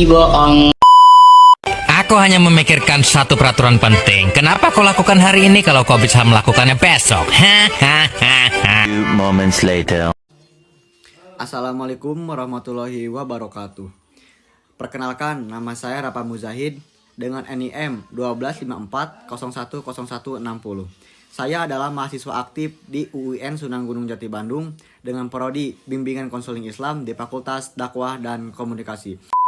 Ih, bohong. Aku hanya memikirkan satu peraturan penting. Kenapa kau lakukan hari ini kalau kau bisa melakukannya besok? Few moments later. Assalamualaikum warahmatullahi wabarakatuh. Perkenalkan, nama saya Rapa Muzahid dengan NIM 1254010160. Saya adalah mahasiswa aktif di UIN Sunan Gunung Jati Bandung dengan prodi Bimbingan Konseling Islam di Fakultas Dakwah dan Komunikasi.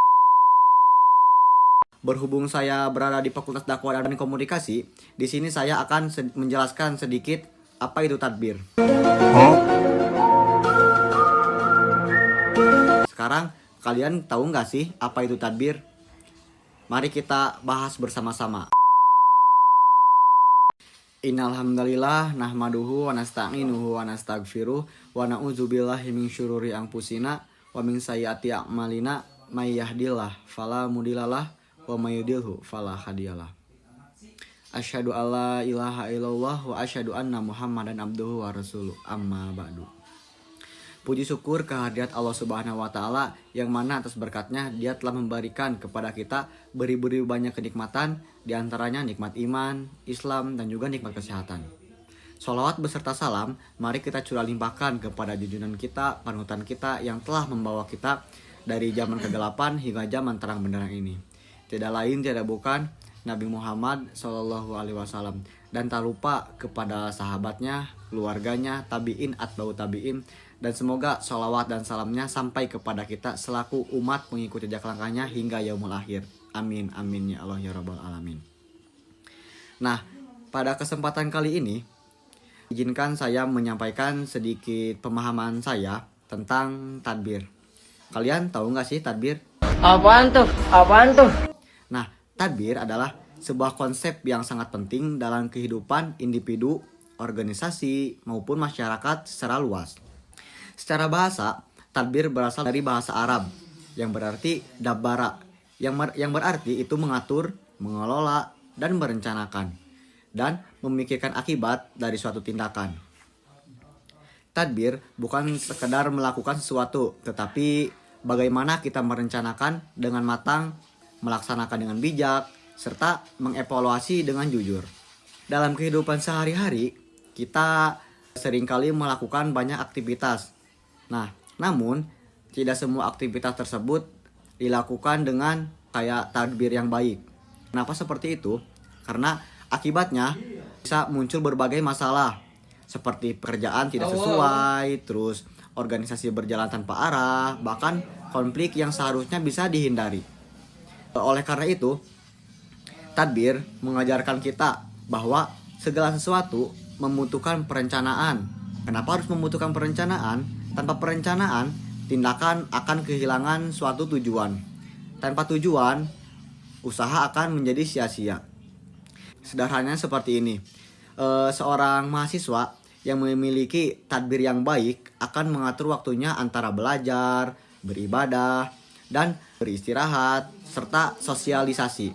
Berhubung saya berada di Fakultas Dakwah dan Komunikasi, di sini saya akan menjelaskan sedikit apa itu tadbir. Sekarang kalian tahu nggak sih apa itu tadbir? Mari kita bahas bersama-sama. Innalhamdalillah nahmaduhu wa nasta'inuhu wa nastaghfiruh wa na'udzubillahi min syururi anfusina wa min sayyiati a'malina may yahdihillahu fala mudhillalah wa may yudhlilhu fala hadiyalah. Asyhadu alla ilaha illallah wa asyhadu anna Muhammadan abduhu wa rasuluh. Amma ba'du. Puji syukur kehadirat Allah Subhanahu wa taala yang mana atas berkatnya Dia telah memberikan kepada kita beribu-ribu banyak kenikmatan, di antaranya nikmat iman, Islam, dan juga nikmat kesehatan. Sholawat beserta salam mari kita curah limpahkan kepada junjungan kita, panutan kita yang telah membawa kita dari zaman kegelapan hingga zaman terang benderang ini. Tidak lain tidak bukan Nabi Muhammad SAW, dan tak lupa kepada sahabatnya, keluarganya, tabi'in, atba'u tabi'in, dan semoga sholawat dan salamnya sampai kepada kita selaku umat mengikuti jejak langkahnya hingga yaumul akhir. Amin, amin ya Allah ya Rabbal Alamin. Nah, pada kesempatan kali ini, izinkan saya menyampaikan sedikit pemahaman saya tentang tadbir. Kalian tahu nggak sih tadbir? Apaan tuh? Apaan tuh? Nah, tadbir adalah sebuah konsep yang sangat penting dalam kehidupan individu, organisasi, maupun masyarakat secara luas. Secara bahasa, tadbir berasal dari bahasa Arab yang berarti dabbara, yang berarti itu mengatur, mengelola, dan merencanakan, dan memikirkan akibat dari suatu tindakan. Tadbir bukan sekedar melakukan sesuatu, tetapi bagaimana kita merencanakan dengan matang, melaksanakan dengan bijak, serta mengevaluasi dengan jujur. Dalam kehidupan sehari-hari, kita seringkali melakukan banyak aktivitas. Nah, namun tidak semua aktivitas tersebut dilakukan dengan kayak tadbir yang baik. Kenapa seperti itu? Karena akibatnya bisa muncul berbagai masalah seperti pekerjaan tidak sesuai, terus organisasi berjalan tanpa arah, bahkan konflik yang seharusnya bisa dihindari. Oleh karena itu, tadbir mengajarkan kita bahwa segala sesuatu membutuhkan perencanaan. Kenapa harus membutuhkan perencanaan? Tanpa perencanaan, tindakan akan kehilangan suatu tujuan. Tanpa tujuan, usaha akan menjadi sia-sia. Sederhananya seperti ini. Seorang mahasiswa yang memiliki tadbir yang baik akan mengatur waktunya antara belajar, beribadah, dan beristirahat, serta sosialisasi.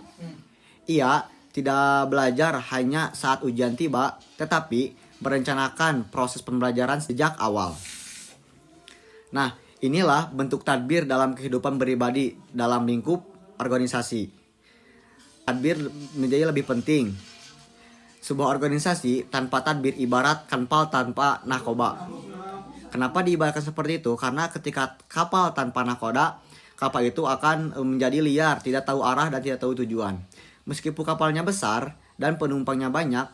Ia tidak belajar hanya saat ujian tiba, tetapi merencanakan proses pembelajaran sejak awal. Nah, inilah bentuk tadbir dalam kehidupan pribadi dalam lingkup organisasi. Tadbir menjadi lebih penting. Sebuah organisasi tanpa tadbir ibarat kapal tanpa nahkoda. Kenapa diibaratkan seperti itu? Karena ketika kapal tanpa nahkoda, kapal itu akan menjadi liar, tidak tahu arah dan tidak tahu tujuan. Meskipun kapalnya besar dan penumpangnya banyak,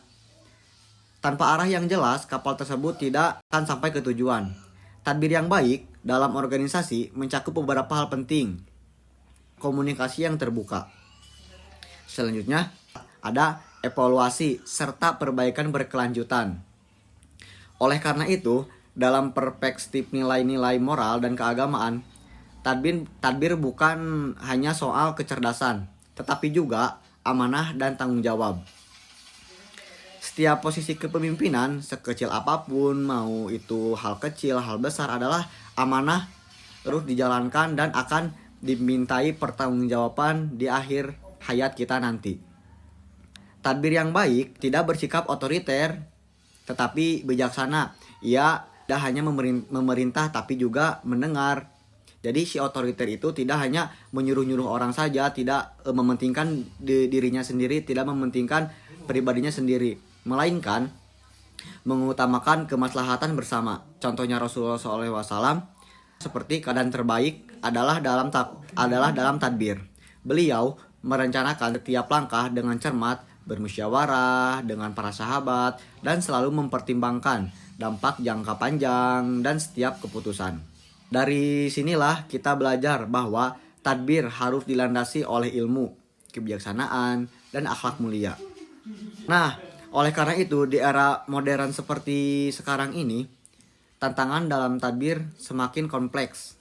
tanpa arah yang jelas, kapal tersebut tidak akan sampai ke tujuan. Tadbir yang baik dalam organisasi mencakup beberapa hal penting. Komunikasi yang terbuka. Selanjutnya, ada evaluasi serta perbaikan berkelanjutan. Oleh karena itu, dalam perspektif nilai-nilai moral dan keagamaan, tadbir bukan hanya soal kecerdasan, tetapi juga amanah dan tanggung jawab. Setiap posisi kepemimpinan, sekecil apapun, mau itu hal kecil, hal besar, adalah amanah terus dijalankan dan akan dimintai pertanggungjawaban di akhir hayat kita nanti. Tadbir yang baik tidak bersikap otoriter, tetapi bijaksana. Ia tidak hanya memerintah tapi juga mendengar. Jadi si otoriter itu tidak hanya menyuruh-nyuruh orang saja, tidak mementingkan dirinya sendiri, tidak mementingkan pribadinya sendiri, melainkan mengutamakan kemaslahatan bersama. Contohnya Rasulullah SAW, seperti keadaan terbaik adalah dalam tadbir. Beliau merencanakan setiap langkah dengan cermat, bermusyawarah dengan para sahabat, dan selalu mempertimbangkan dampak jangka panjang dan setiap keputusan. Dari sinilah kita belajar bahwa tadbir harus dilandasi oleh ilmu, kebijaksanaan, dan akhlak mulia. Nah, oleh karena itu di era modern seperti sekarang ini, tantangan dalam tadbir semakin kompleks.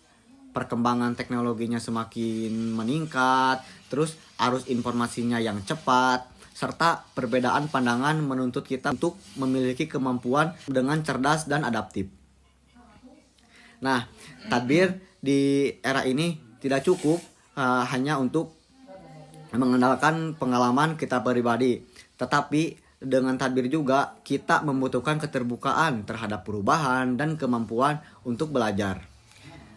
Perkembangan teknologinya semakin meningkat, terus arus informasinya yang cepat, serta perbedaan pandangan menuntut kita untuk memiliki kemampuan dengan cerdas dan adaptif. Nah, tadbir di era ini tidak cukup hanya untuk mengandalkan pengalaman kita pribadi, tetapi dengan tadbir juga kita membutuhkan keterbukaan terhadap perubahan dan kemampuan untuk belajar.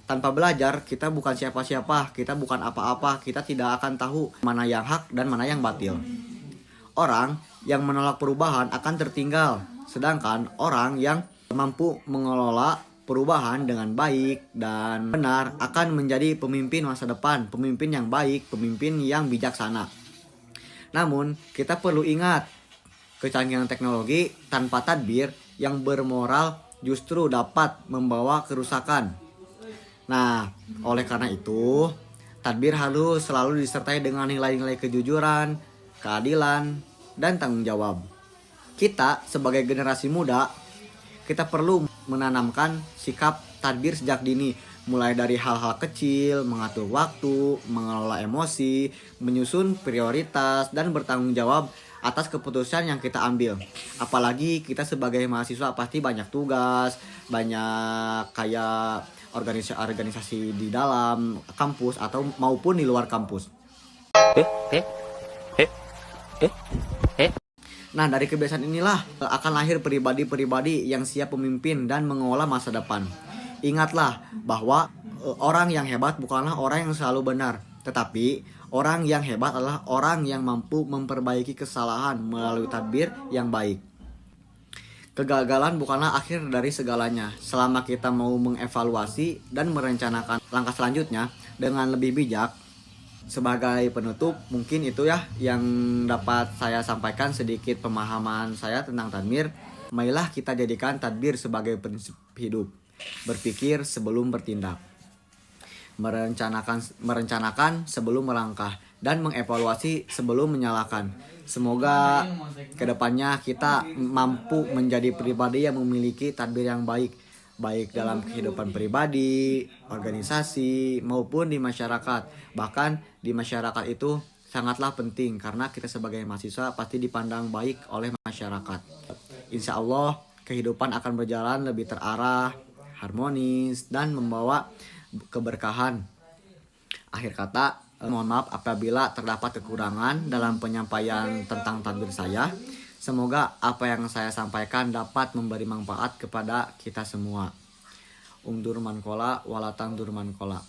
Tanpa belajar, kita bukan siapa-siapa, kita bukan apa-apa, kita tidak akan tahu mana yang hak dan mana yang batil. Orang yang menolak perubahan akan tertinggal, sedangkan orang yang mampu mengelola perubahan dengan baik dan benar akan menjadi pemimpin masa depan, pemimpin yang baik, pemimpin yang bijaksana. Namun, kita perlu ingat, kecanggihan teknologi tanpa tadbir yang bermoral justru dapat membawa kerusakan. Nah, oleh karena itu, tadbir harus selalu disertai dengan nilai-nilai kejujuran, keadilan, dan tanggung jawab. Kita sebagai generasi muda, kita perlu menanamkan sikap tadbir sejak dini, mulai dari hal-hal kecil, mengatur waktu, mengelola emosi, menyusun prioritas, dan bertanggung jawab atas keputusan yang kita ambil. Apalagi kita sebagai mahasiswa pasti banyak tugas, banyak kayak organisasi di dalam kampus atau maupun di luar kampus. Nah, dari kebiasaan inilah akan lahir pribadi-pribadi yang siap memimpin dan mengelola masa depan. Ingatlah bahwa orang yang hebat bukanlah orang yang selalu benar, tetapi orang yang hebat adalah orang yang mampu memperbaiki kesalahan melalui tadbir yang baik. Kegagalan bukanlah akhir dari segalanya. Selama kita mau mengevaluasi dan merencanakan langkah selanjutnya dengan lebih bijak. Sebagai penutup, mungkin itu ya yang dapat saya sampaikan, sedikit pemahaman saya tentang tadbir. Marilah kita jadikan tadbir sebagai prinsip hidup. Berpikir sebelum bertindak. Merencanakan sebelum melangkah. Dan mengevaluasi sebelum menyalahkan. Semoga kedepannya kita mampu menjadi pribadi yang memiliki tadbir yang baik. Baik dalam kehidupan pribadi, organisasi, maupun di masyarakat. Bahkan di masyarakat itu sangatlah penting karena kita sebagai mahasiswa pasti dipandang baik oleh masyarakat. Insya Allah kehidupan akan berjalan lebih terarah, harmonis, dan membawa keberkahan. Akhir kata, mohon maaf apabila terdapat kekurangan dalam penyampaian tentang tadbir saya. Semoga apa yang saya sampaikan dapat memberi manfaat kepada kita semua. Durman kola walatang durman kola.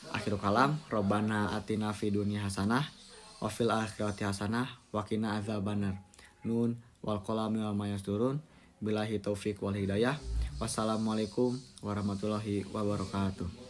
Akhirul kalam, Robbana atina fid dunya hasanah wa fil akhirati hasanah wa qina adzabannar. Nun wal qalami wa ma yasturun. Billahi taufik wal hidayah. Wassalamualaikum warahmatullahi wabarakatuh.